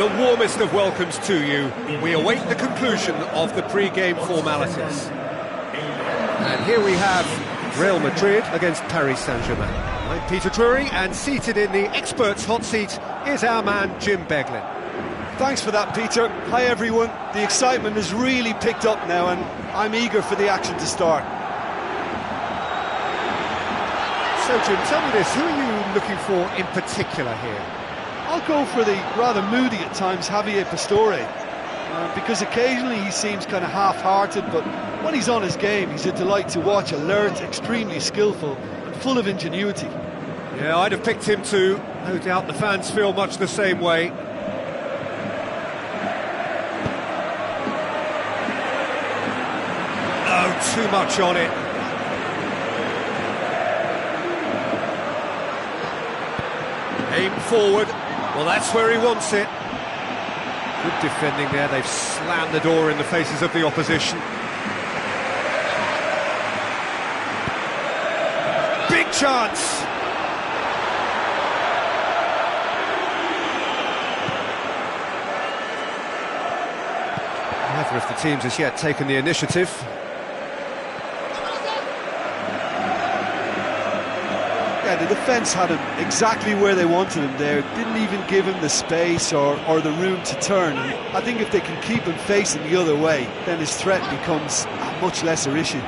The warmest of welcomes to you. We await the conclusion of the pre-game formalities. And here we have Real Madrid against Paris Saint-Germain. I'm Peter Drury, and seated in the experts' hot seat is our man Jim Beglin. Thanks for that, Peter. Hi everyone. The excitement has really picked up now, and I'm eager for the action to start. So Jim, tell me this, who are you looking for in particular here? I'll go for the rather moody at times Javier Pastore, because occasionally he seems kind of half-hearted, but when he's on his game, he's a delight to watch, alert, extremely skillful, and full of ingenuity. Yeah, I'd have picked him too. No doubt the fans feel much the same way. Oh, too much on it. Aim forward. Well, that's where he wants it. Good defending there. They've slammed the door in the faces of the opposition. Big chance. Neither of the teams has yet taken the initiative. Yeah, the defence had him exactly where they wanted him there. Didn't even give him the space or the room to turn. And I think if they can keep him facing the other way, then his threat becomes a much lesser issue.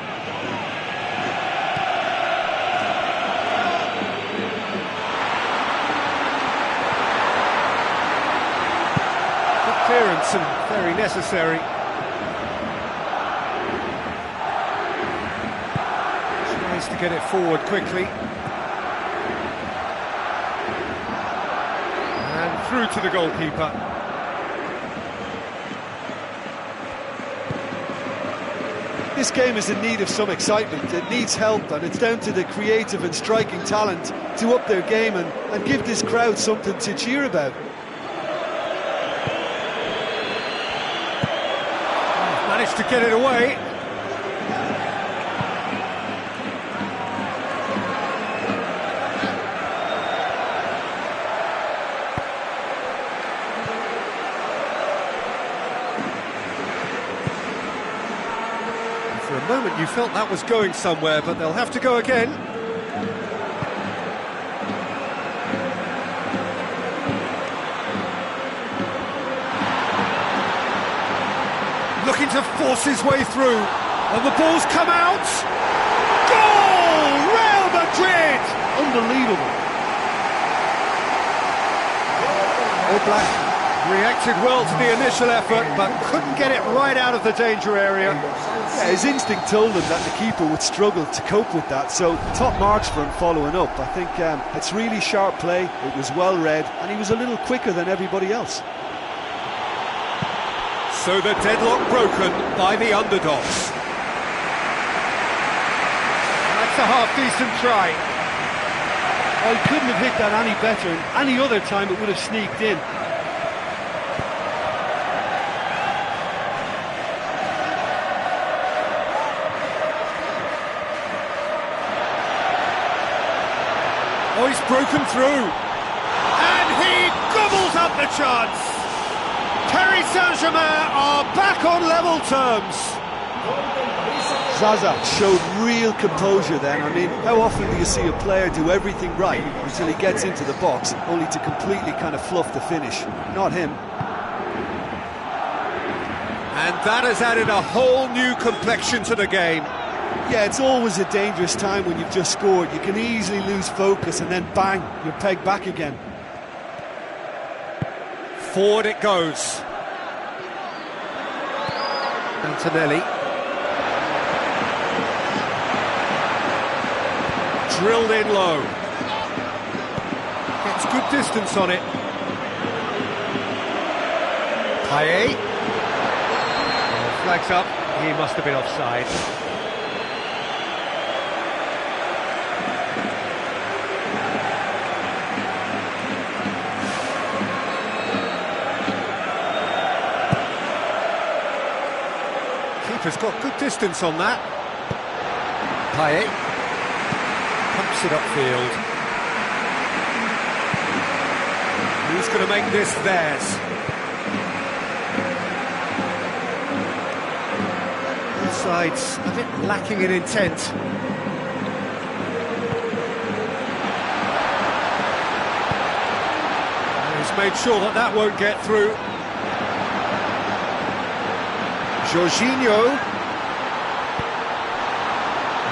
Good clearance and very necessary. Tries to get it forward quickly. Through to the goalkeeper. This game is in need of some excitement. It needs help, and it's down to the creative and striking talent to up their game and give this crowd something to cheer about. Managed to get it away. For a moment you felt that was going somewhere, but they'll have to go again. Looking to force his way through, and the ball's come out. Goal! Real Madrid! Unbelievable. All Black reacted well to the initial effort, but couldn't get it right out of the danger area. Yeah, his instinct told him that the keeper would struggle to cope with that, so top marks for him following up. I think it's really sharp play, it was well read, and he was a little quicker than everybody else. So the deadlock broken by the underdogs. That's a half-decent try. Well, he couldn't have hit that any better, and any other time it would have sneaked in. Oh, he's broken through. And he gobbles up the chance. Paris Saint-Germain are back on level terms. Zaza showed real composure then. I mean, how often do you see a player do everything right until he gets into the box, only to completely kind of fluff the finish? Not him. And that has added a whole new complexion to the game. Yeah, it's always a dangerous time when you've just scored. You can easily lose focus and then bang, you're pegged back again. Forward it goes. Antonelli. Drilled in low. Gets good distance on it. Payet. Flags up. He must have been offside. Keeper's got good distance on that. Payet pumps it upfield. Who's going to make this theirs? Both sides a bit lacking in intent. And he's made sure that that won't get through. Jorginho.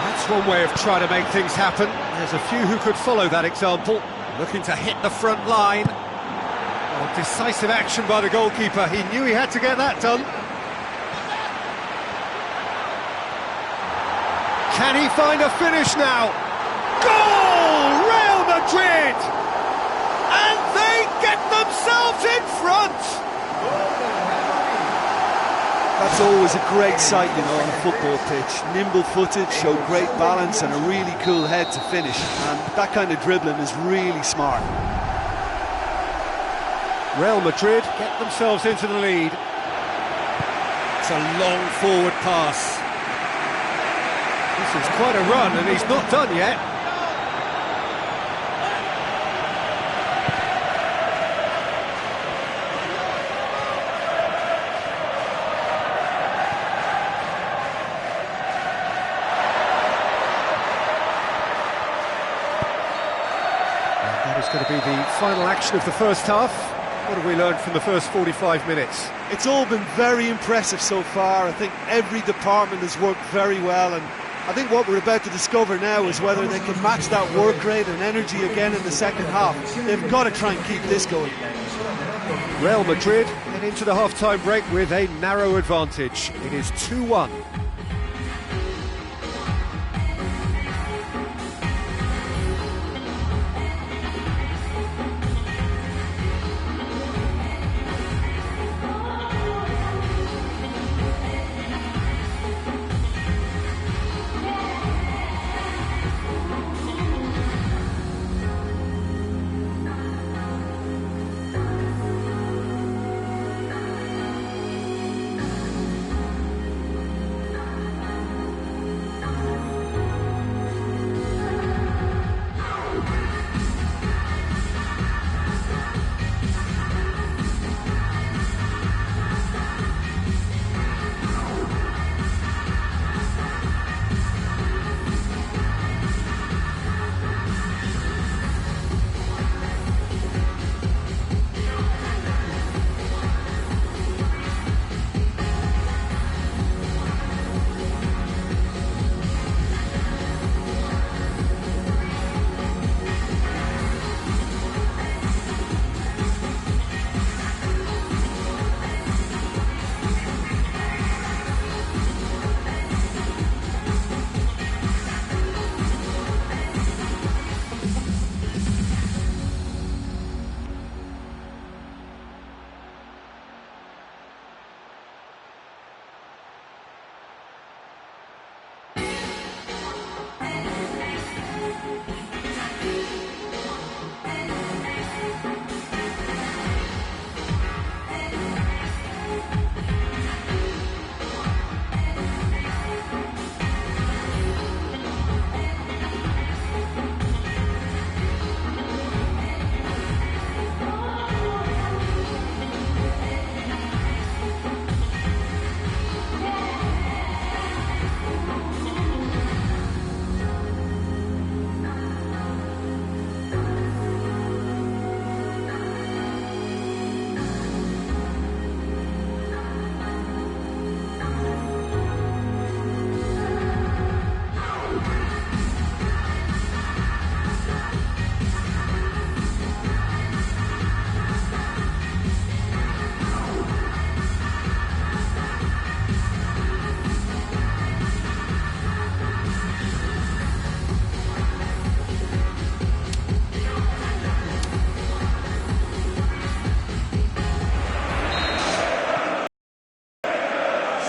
That's one way of trying to make things happen. There's a few who could follow that example. Looking to hit the front line. Oh, decisive action by the goalkeeper. He knew he had to get that done. Can he find a finish now? Goal! Real Madrid! And they get themselves in front! That's always a great sight, you know, on a football pitch. Nimble-footed, showed great balance and a really cool head to finish. And that kind of dribbling is really smart. Real Madrid get themselves into the lead. It's a long forward pass. This is quite a run and he's not done yet. going to be the final action of the first half. What have we learned from the first 45 minutes? It's all been very impressive so far. I think every department has worked very well, and I think what we're about to discover now is whether they can match that work rate and energy again in the second half. They've got to try and keep this going. Real Madrid head into the half-time break with a narrow advantage. It is 2-1.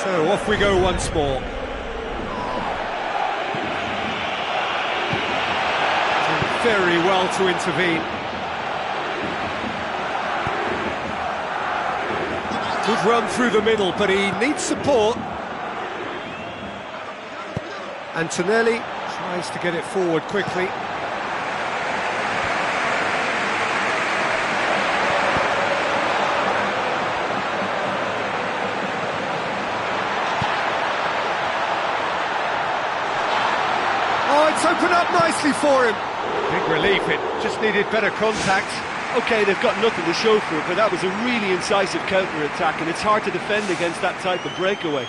So off we go once more. Did very well to intervene. Good run through the middle, but he needs support. Antonelli tries to get it forward quickly. It's opened up nicely for him. Big relief, it just needed better contact. OK, they've got nothing to show for it, but that was a really incisive counter-attack, and it's hard to defend against that type of breakaway.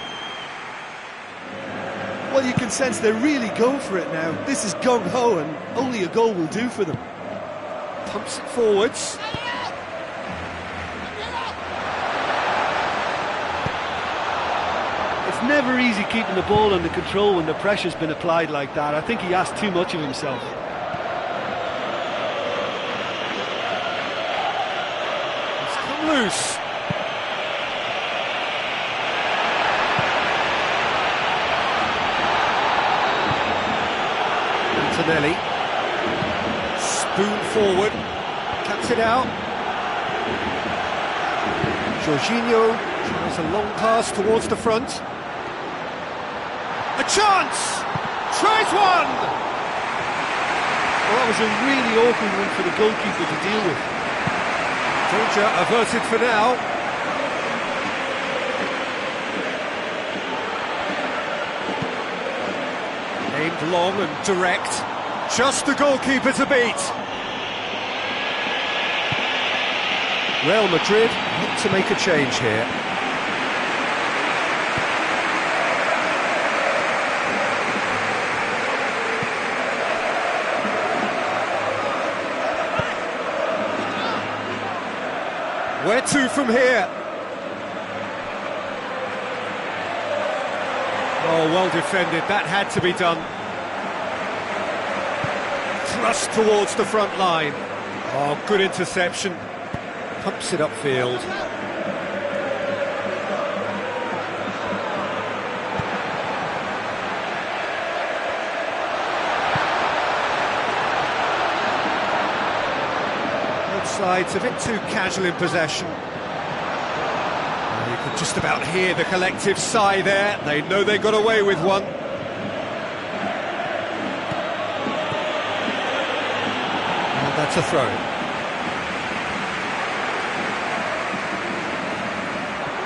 Well, you can sense they're really going for it now. This is gung-ho, and only a goal will do for them. Pumps it forwards. It's never easy keeping the ball under control when the pressure's been applied like that. I think he asked too much of himself. It's come loose. Antonelli. Spoon forward. Cuts it out. Jorginho tries a long pass towards the front. A chance! Tries one! Well, that was a really awkward one for the goalkeeper to deal with. Danger averted for now. Aimed long and direct. Just the goalkeeper to beat. Real Madrid need to make a change here. Where to from here? Oh, well defended, that had to be done. Thrust towards the front line. Oh, good interception. Pumps it upfield. Both sides a bit too casual in possession. You could just about hear the collective sigh there. They know they got away with one. And that's a throw.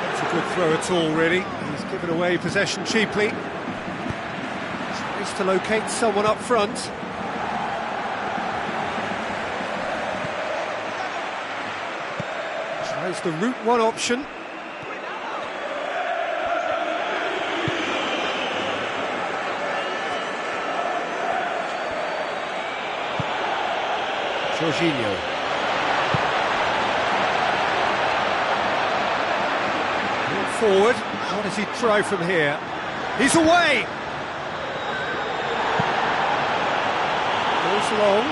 That's a good throw at all, really. He's given away possession cheaply. Tries to locate someone up front. Tries the route one option. Jorginho. Forward. What does he try from here? He's away! Goes long.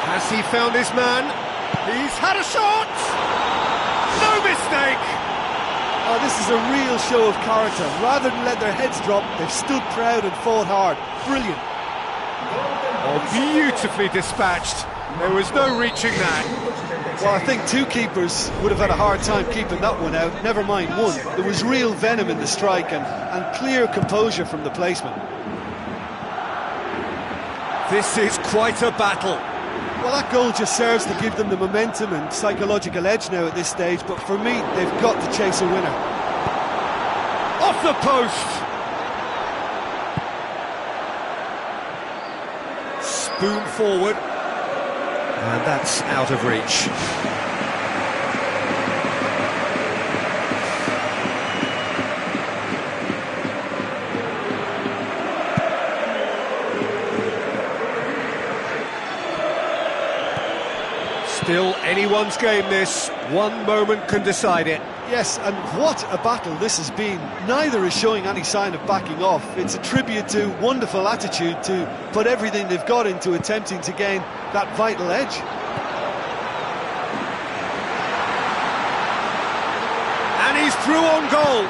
Has he found his man? He's had a shot! No mistake! Oh, this is a real show of character. Rather than let their heads drop, they've stood proud and fought hard. Brilliant. Oh, beautifully dispatched. There was no reaching that. Well, I think two keepers would have had a hard time keeping that one out, never mind one. There was real venom in the strike and clear composure from the placement. This is quite a battle. Well, that goal just serves to give them the momentum and psychological edge now at this stage, but for me, they've got to chase a winner. Off the post! Spoon forward, and that's out of reach. Still anyone's game this, one moment can decide it. Yes, and what a battle this has been. Neither is showing any sign of backing off. It's a tribute to wonderful attitude to put everything they've got into attempting to gain that vital edge. And he's through on goal.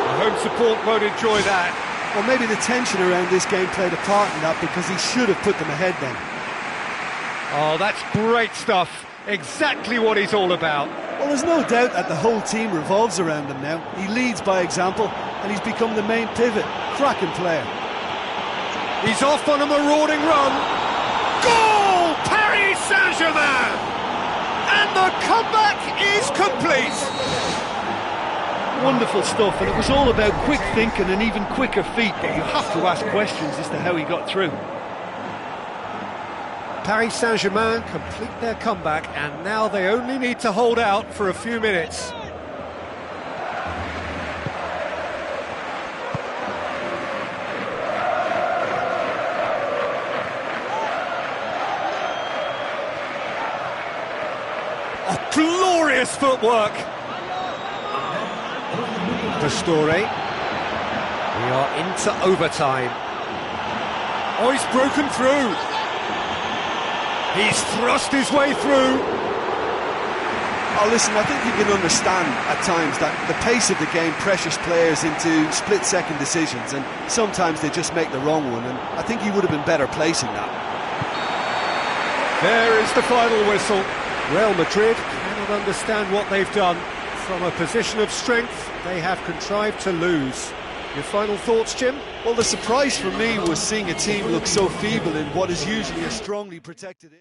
The home support won't enjoy that. Well, maybe the tension around this game played a part in that, because he should have put them ahead then. Oh, that's great stuff. Exactly what he's all about. Well, there's no doubt that the whole team revolves around him now. He leads by example, and he's become the main pivot. Cracking player. He's off on a marauding run. Goal! Paris Saint-Germain! And the comeback is complete. Wonderful stuff, and it was all about quick thinking and even quicker feet, but you have to ask questions as to how he got through. Paris Saint-Germain complete their comeback, and now they only need to hold out for a few minutes. Oh, glorious footwork! Pastore. We are into overtime. Oh, he's broken through. He's thrust his way through. Oh, listen, I think you can understand at times that the pace of the game pressures players into split-second decisions, and sometimes they just make the wrong one, and I think he would have been better placing that. There is the final whistle. Real Madrid cannot understand what they've done. From a position of strength, they have contrived to lose. Your final thoughts, Jim? Well, the surprise for me was seeing a team look so feeble in what is usually a strongly protected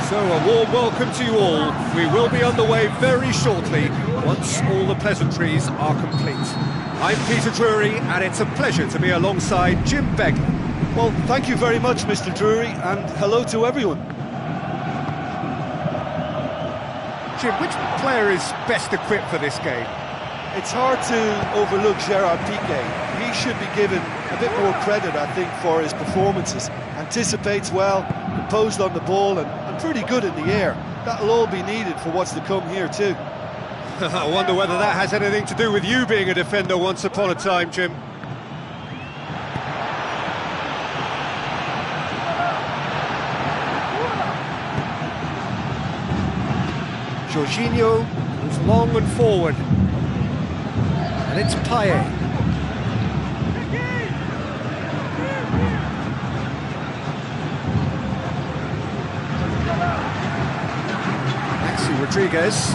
So a warm welcome to you all. We will be underway very shortly once all the pleasantries are complete. I'm Peter Drury and it's a pleasure to be alongside Jim Begley. Well, thank you very much, Mr. Drury, and hello to everyone. Jim, which player is best equipped for this game? It's hard to overlook Gerard Piqué. He should be given a bit more credit, I think, for his performances. Anticipates well, composed on the ball, and pretty good in the air. That'll all be needed for what's to come here too. I wonder whether that has anything to do with you being a defender once upon a time, Jim. Jorginho moves long and forward. And it's Payet. Rodriguez.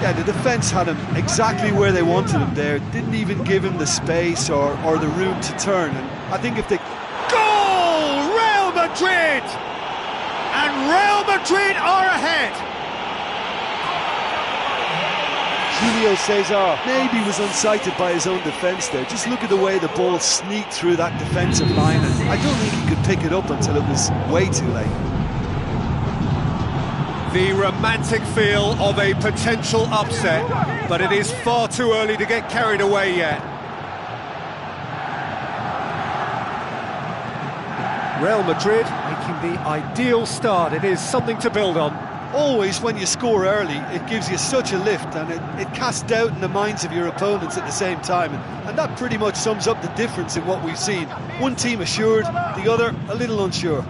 Yeah, the defence had him exactly where they wanted him there. Didn't even give him the space or the room to turn. And I think if they... Goal! Real Madrid! And Real Madrid are ahead! Julio Cesar maybe was unsighted by his own defence there. Just look at the way the ball sneaked through that defensive line, and I don't think he could pick it up until it was way too late. The romantic feel of a potential upset, but it is far too early to get carried away yet. Real Madrid making the ideal start. It is something to build on. Always, when you score early, it gives you such a lift, and it casts doubt in the minds of your opponents at the same time, and that pretty much sums up the difference in what we've seen. One team assured, the other a little unsure.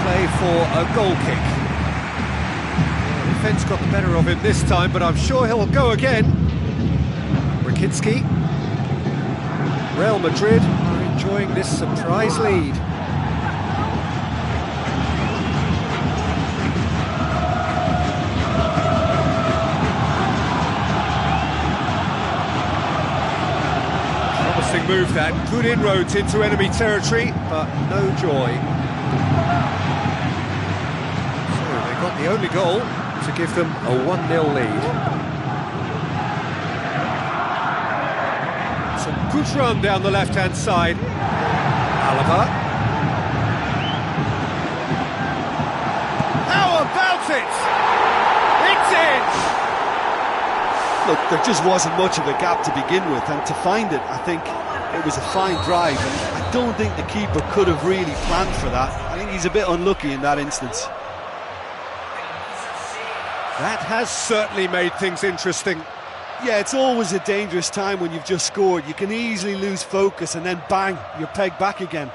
Play for a goal kick. The defence got the better of him this time, but I'm sure he'll go again. Rakitsky. Real Madrid enjoying this surprise lead. Promising move that, good inroads into enemy territory, but no joy. So they got the only goal to give them a 1-0 lead. Good run down the left-hand side. Alaba. How about it? It's in! Look, there just wasn't much of a gap to begin with, and to find it, I think, it was a fine drive, and I don't think the keeper could have really planned for that. I think he's a bit unlucky in that instance. That has certainly made things interesting. Yeah, it's always a dangerous time when you've just scored. You can easily lose focus and then bang, you're pegged back again.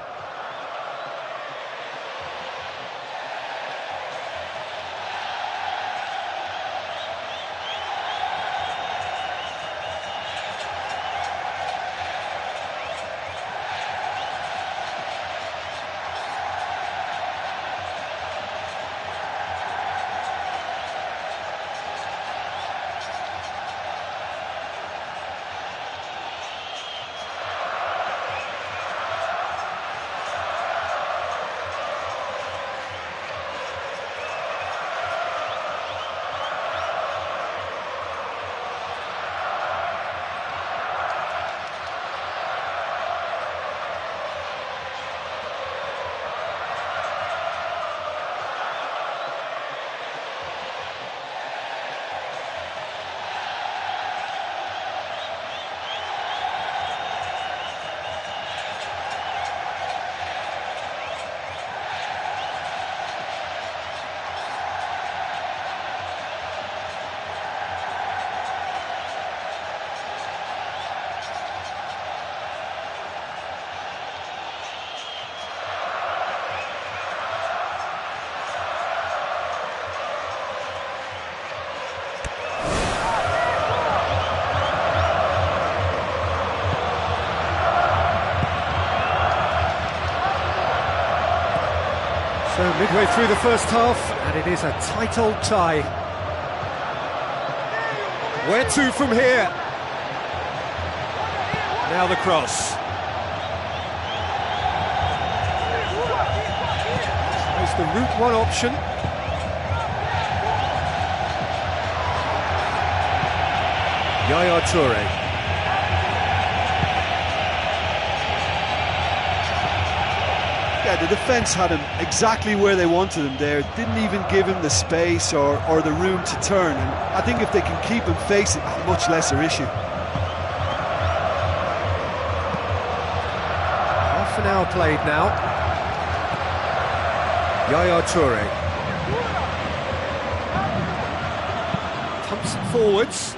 So midway through the first half, and it is a tight old tie. Where to from here? Now the cross. It's the route one option. Yaya Toure. Yeah, the defence had him exactly where they wanted him there. Didn't even give him the space or the room to turn. And I think if they can keep him facing, a much lesser issue. Half an hour played now. Yaya Toure. Pumps it forwards.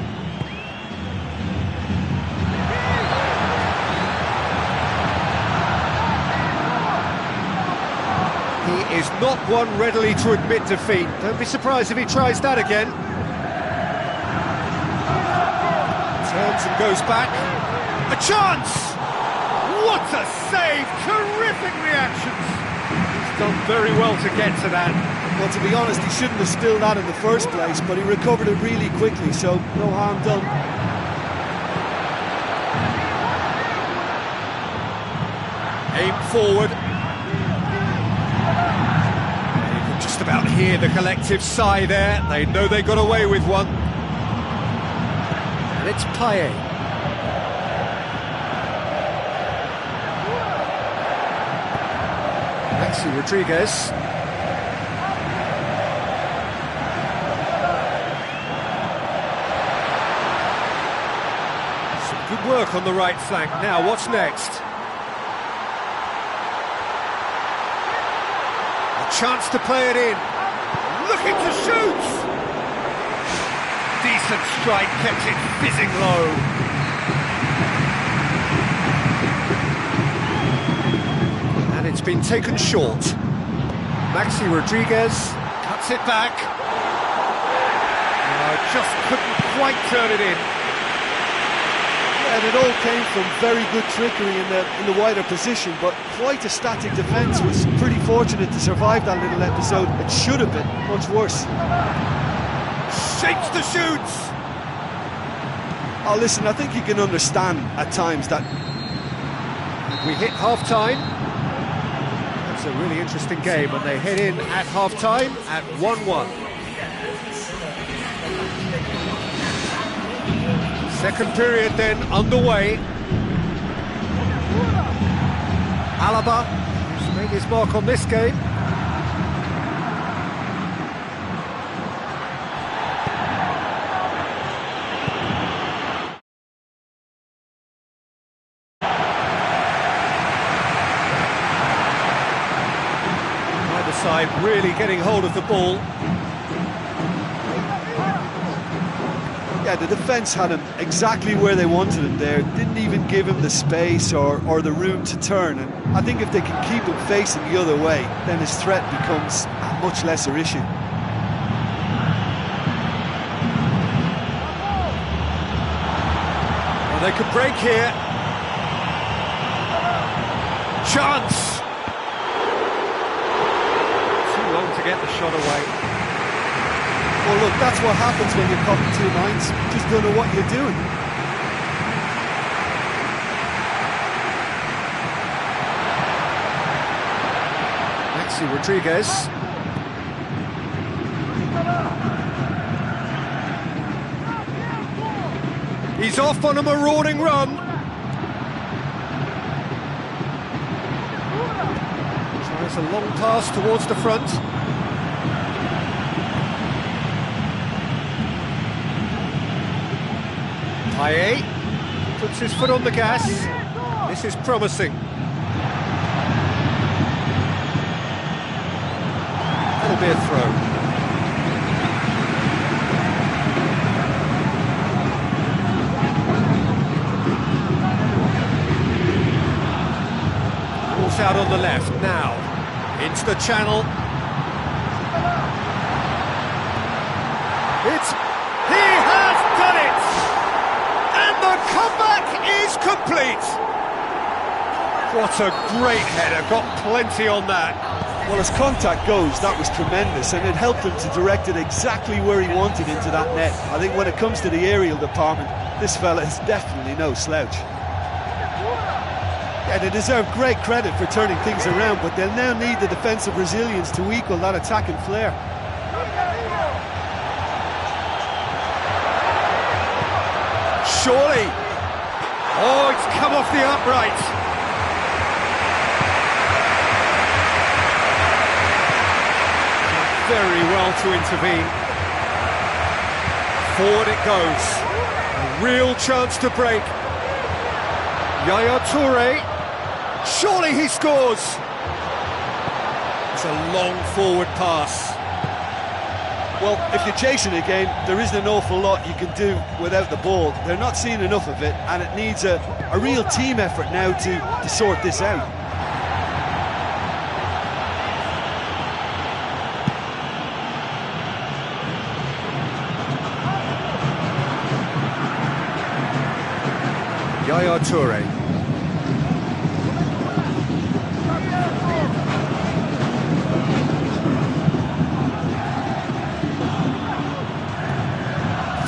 He is not one readily to admit defeat. Don't be surprised if he tries that again. Turns and goes back. A chance! What a save! Terrific reactions! He's done very well to get to that. Well, to be honest, he shouldn't have spilled that in the first place, but he recovered it really quickly, so no harm done. Aim forward. You can just about hear the collective sigh there. They know they got away with one. And it's Payet. Maxi Rodriguez. Some good work on the right flank. Now, what's next? Chance to play it in, looking to shoot! Decent strike, kept it fizzing low. And it's been taken short. Maxi Rodriguez cuts it back. Just couldn't quite turn it in. And it all came from very good trickery in the wider position, but quite a static defence. Was pretty fortunate to survive that little episode. It should have been much worse. Shapes the shoots! Oh, listen, I think you can understand at times that... We hit half-time. That's a really interesting game, and they head in at half-time at 1-1. Second period then underway. Alaba, who's made his mark on this game. side really getting hold of the ball. Yeah, the defence had him exactly where they wanted him there, didn't even give him the space or the room to turn, and I think if they can keep him facing the other way, then his threat becomes a much lesser issue. Well, they could break here. Chance! Too long to get the shot away. Well, look, that's what happens when you're caught in 2 lines. You just don't know what you're doing. Maxi Rodriguez. He's off on a marauding run. Tries a long pass towards the front. Payet puts his foot on the gas. This is promising. That'll be a throw. Ball's out on the left now. Into the channel. He has done it! The comeback is complete! What a great header, got plenty on that. Well, as contact goes, that was tremendous, and it helped him to direct it exactly where he wanted into that net. I think when it comes to the aerial department, this fella is definitely no slouch. Yeah, they deserve great credit for turning things around, but they'll now need the defensive resilience to equal that attacking flair. Surely. Oh, it's come off the upright. Very well to intervene. Forward it goes. A real chance to break. Yaya Toure. Surely he scores. It's a long forward pass. Well, if you're chasing a game, there isn't an awful lot you can do without the ball. They're not seeing enough of it, and it needs a real team effort now to sort this out. Yaya Toure.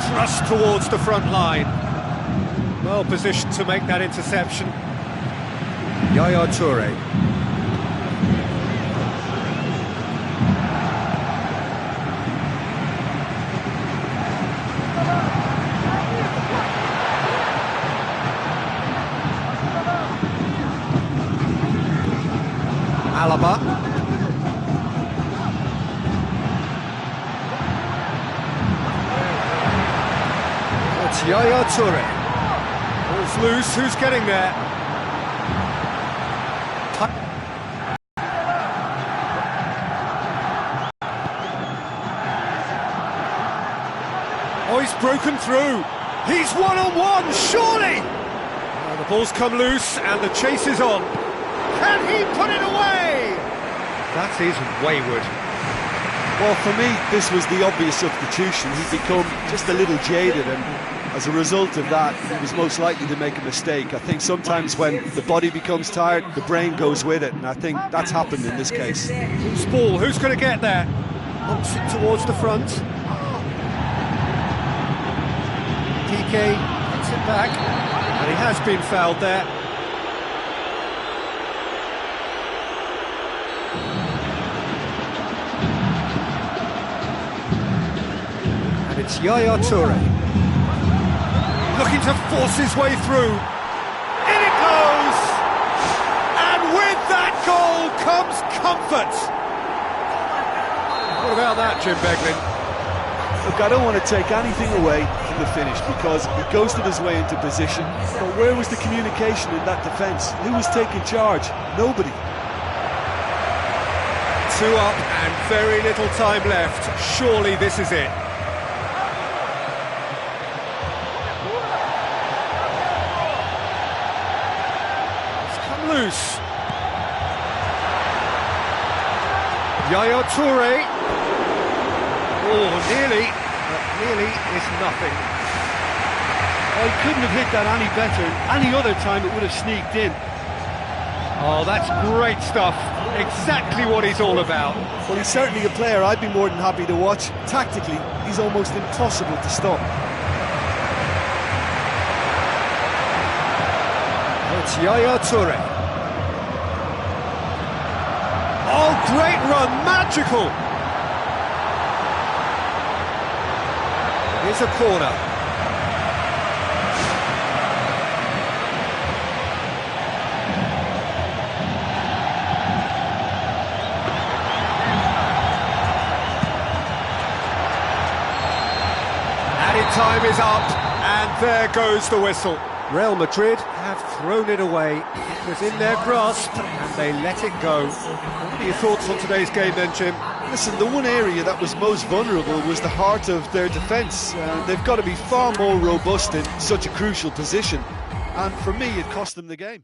Thrust towards the front line. Well positioned to make that interception. Yaya Toure. Alaba. It's Yaya Toure. Ball's loose, who's getting there? Oh, he's broken through. He's one-on-one, surely! Well, the ball's come loose and the chase is on. Can he put it away? That is wayward. Well, for me, this was the obvious substitution. He'd become just a little jaded, and as a result of that, he was most likely to make a mistake. I think sometimes when the body becomes tired, the brain goes with it, and I think that's happened in this case. Loose ball, who's going to get there? Wants it towards the front. PK gets it back, and he has been fouled there. It's Yaya Toure, looking to force his way through. In it goes! And with that goal comes comfort. What about that, Jim Beglin? Look, I don't want to take anything away from the finish because he ghosted his way into position, but where was the communication in that defence? Who was taking charge? Nobody. Two up and very little time left. Surely this is it. It's come loose. Yaya Toure. Oh, nearly. But nearly is nothing. Oh, he couldn't have hit that any better. Any other time it would have sneaked in. Oh, that's great stuff. Exactly what he's all about. Well, he's certainly a player I'd be more than happy to watch. Tactically, he's almost impossible to stop. It's Yaya Toure. Oh, great run, magical! Here's a corner. Time is up, and there goes the whistle. Real Madrid have thrown it away. It was in their grasp, and they let it go. What are your thoughts on today's game then, Jim? Listen, the one area that was most vulnerable was the heart of their defence. They've got to be far more robust in such a crucial position, and for me, it cost them the game.